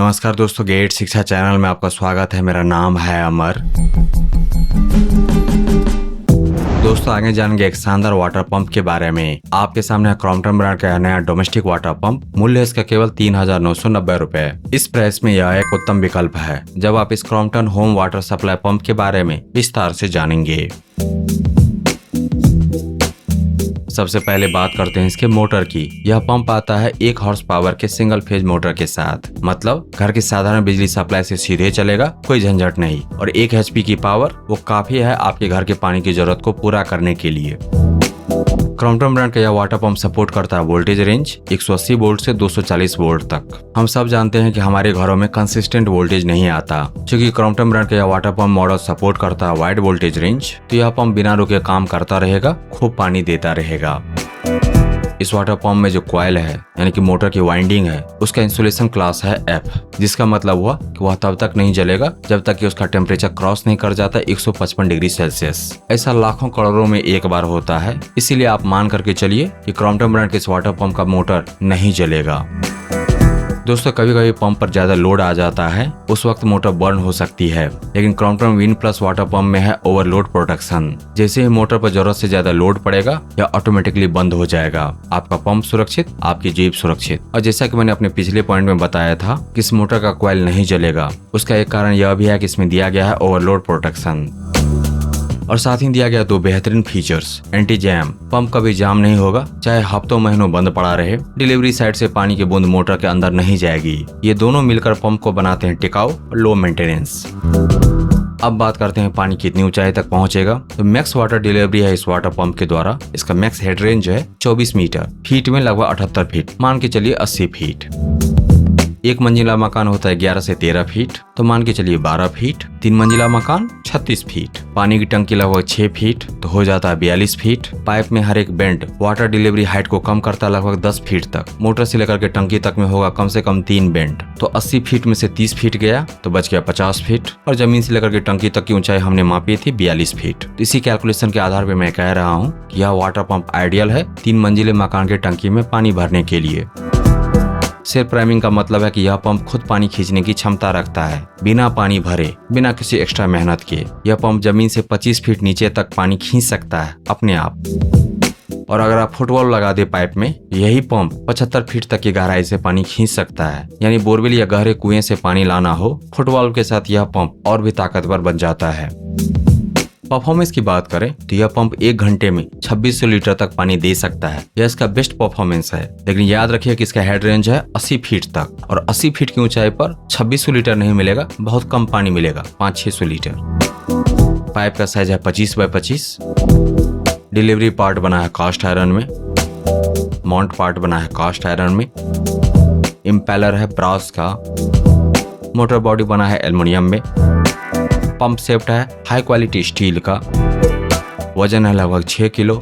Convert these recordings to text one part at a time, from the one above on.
नमस्कार दोस्तों, गेट शिक्षा चैनल में आपका स्वागत है। मेरा नाम है अमर। दोस्तों आगे जानेंगे एक शानदार वाटर पंप के बारे में। आपके सामने है क्रॉम्पटन ब्रांड का नया डोमेस्टिक वाटर पंप। मूल्य इसका केवल 3,990 रुपए। इस प्राइस में यह एक उत्तम विकल्प है जब आप इस Crompton home water supply pump के बारे में विस्तार से जानेंगे। सबसे पहले बात करते हैं इसके मोटर की। यह पंप आता है 1 हॉर्स पावर के सिंगल फेज मोटर के साथ, मतलब घर की साधारण बिजली सप्लाई से सीधे चलेगा, कोई झंझट नहीं। और 1 HP की पावर वो काफी है आपके घर के पानी की जरूरत को पूरा करने के लिए। क्रॉम्पटन ब्रांड का यह वाटर पंप सपोर्ट करता है वोल्टेज रेंज 180 वोल्ट से 240 वोल्ट तक। हम सब जानते हैं कि हमारे घरों में कंसिस्टेंट वोल्टेज नहीं आता। क्योंकि क्रॉम्पटन ब्रांड का यह वाटर पंप मॉडल सपोर्ट करता है वाइड वोल्टेज रेंज, तो यह पंप बिना रुके काम करता रहेगा, खूब पानी देता रहेगा। इस वाटर पंप में जो कॉइल है यानी कि मोटर की वाइंडिंग है, उसका इंसुलेशन क्लास है F, जिसका मतलब हुआ कि वह तब तक नहीं जलेगा जब तक कि उसका टेम्परेचर क्रॉस नहीं कर जाता 155 डिग्री सेल्सियस। ऐसा लाखों करोड़ों में एक बार होता है, इसीलिए आप मान करके चलिए कि क्रॉम्पटन ब्रांड के इस वाटर पंप का मोटर नहीं जलेगा। दोस्तों कभी कभी पंप पर ज्यादा लोड आ जाता है, उस वक्त मोटर बर्न हो सकती है, लेकिन Crompton win plus water pump में है ओवरलोड प्रोटेक्शन। जैसे ही मोटर पर जरूरत से ज्यादा लोड पड़ेगा या ऑटोमेटिकली बंद हो जाएगा। आपका पंप सुरक्षित, आपकी जेब सुरक्षित। और जैसा कि मैंने अपने पिछले पॉइंट में बताया था कि इस मोटर का कॉइल नहीं जलेगा, उसका एक कारण यह भी है कि इसमें दिया गया है ओवरलोड प्रोटेक्शन। और साथ ही दिया गया 2 बेहतरीन फीचर्स। एंटी जैम, पंप कभी जाम नहीं होगा, चाहे हफ्तों महीनों बंद पड़ा रहे। डिलीवरी साइड से पानी की बूंद मोटर के अंदर नहीं जाएगी। ये दोनों मिलकर पंप को बनाते हैं टिकाऊ और लो मेंटेनेंस। अब बात करते हैं पानी कितनी ऊंचाई तक पहुंचेगा। तो मैक्स वाटर डिलीवरी है इस वाटर पंप के द्वारा। इसका मैक्स हेड रेंज है 24 मीटर, फीट में लगभग 78 फीट, मान के चलिए 80 फीट। 1 मंजिला मकान होता है 11 से 13 फीट, तो मान के चलिए 12 फीट। 3 मंजिला मकान 36 फीट। पानी की टंकी लगभग 6 फीट, तो हो जाता है 42 फीट। पाइप में हर एक बेंड वाटर डिलीवरी हाइट को कम करता है लगभग 10 फीट तक। मोटर से लेकर के टंकी तक में होगा कम से कम 3 बेंड, तो 80 फीट में से 30 फीट गया तो बच गया 50 फीट। और जमीन से लेकर के टंकी तक की ऊंचाई हमने मापी थी 42 फीट। तो इसी कैलकुलेशन के आधार पर मैं कह रहा हूँ कि यह वाटर पंप आइडियल है 3 मंजिले मकान के टंकी में पानी भरने के लिए। सेल्फ प्राइमिंग का मतलब है कि यह पंप खुद पानी खींचने की क्षमता रखता है, बिना पानी भरे, बिना किसी एक्स्ट्रा मेहनत के। यह पंप जमीन से 25 फीट नीचे तक पानी खींच सकता है अपने आप। और अगर आप फुटबॉल लगा दे पाइप में, यही पंप 75 फीट तक की गहराई से पानी खींच सकता है। यानी बोरवेल या गहरे कुएं से पानी लाना हो, फुटबॉल के साथ यह पंप और भी ताकतवर बन जाता है। परफॉर्मेंस की बात करें तो यह पंप 1 घंटे में 2600 लीटर तक पानी दे सकता है। यह इसका बेस्ट परफॉर्मेंस है। लेकिन याद रखिए कि इसका हेड रेंज है 80 फीट तक, और 80 फीट की ऊंचाई पर 2600 लीटर नहीं मिलेगा, बहुत कम पानी मिलेगा, 500-600 लीटर। पाइप का साइज है 25 बाय 25। डिलीवरी पार्ट बना है कास्ट आयरन में, माउंट पार्ट बना है कास्ट आयरन में, इम्पेलर है ब्रास का, मोटर बॉडी बना है एल्युमिनियम में, पंप सेफ्ट है हाई क्वालिटी स्टील का, वजन है लगभग 6 किलो।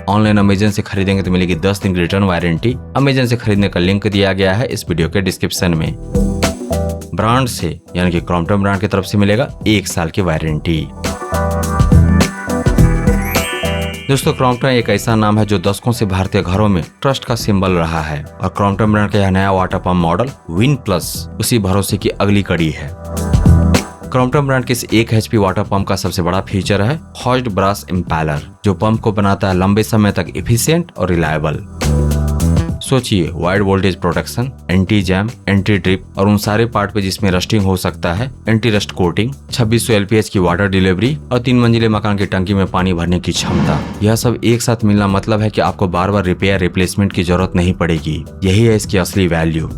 ऑनलाइन अमेजन से खरीदेंगे तो मिलेगी 10 दिन की रिटर्न वारंटी। अमेजन से खरीदने का लिंक दिया गया है इस वीडियो के डिस्क्रिप्शन में। ब्रांड से यानी कि क्रॉम्पटन ब्रांड की तरफ से मिलेगा 1 साल की वारंटी। दोस्तों क्रॉम्पटन एक ऐसा नाम है जो दशकों से भारतीय घरों में ट्रस्ट का सिंबल रहा है, और क्रॉम्पटन ब्रांड का यह नया water pump model win plus उसी भरोसे की अगली कड़ी है। क्रॉम्पटन ब्रांड के इस 1 HP वाटर पंप का सबसे बड़ा फीचर है हॉज्ड ब्रास इम्पेलर, जो पंप को बनाता है लंबे समय तक एफिशिएंट और रिलायबल। सोचिए, wide voltage protection, anti jam, anti drip, और उन सारे पार्ट पे जिसमें रस्टिंग हो सकता है, एंटी रस्ट कोटिंग, 2600 LPH की वाटर डिलीवरी, और 3 मंजिले मकान की टंकी में पानी भरने की क्षमता। यह सब एक साथ मिलना मतलब है कि आपको बार बार रिपेयर रिप्लेसमेंट की जरूरत नहीं पड़ेगी। यही है इसकी असली वैल्यू।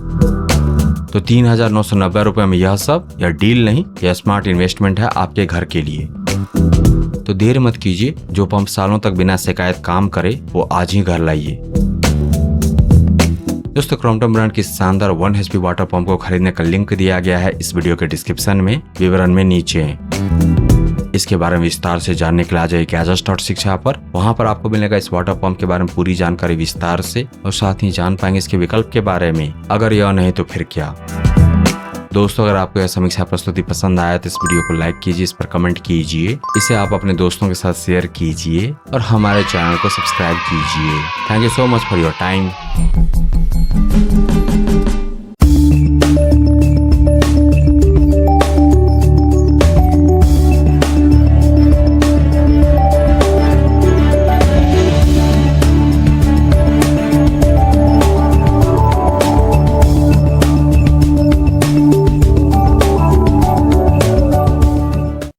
तो 3,990 रुपए में यह सब, यह डील नहीं, यह स्मार्ट इन्वेस्टमेंट है आपके घर के लिए। तो देर मत कीजिए, जो पंप सालों तक बिना शिकायत काम करे वो आज ही घर लाइए। दोस्तों क्रॉम्पटन ब्रांड की शानदार 1 HP वाटर पंप को खरीदने का लिंक दिया गया है इस वीडियो के डिस्क्रिप्शन में, विवरण में नीचे। इसके बारे में विस्तार से जानने के लिए आ जाइए गैजेट्स.शिक्षा पर। वहां पर आपको मिलेगा इस वाटर पंप के बारे में पूरी जानकारी विस्तार से, और साथ ही जान पाएंगे इसके विकल्प के बारे में। अगर यह नहीं तो फिर क्या। दोस्तों अगर आपको यह समीक्षा प्रस्तुति पसंद आया तो इस वीडियो को लाइक कीजिए, इस पर कमेंट कीजिए, इसे आप अपने दोस्तों के साथ शेयर कीजिए, और हमारे चैनल को सब्सक्राइब कीजिए। Thank you so much for your time.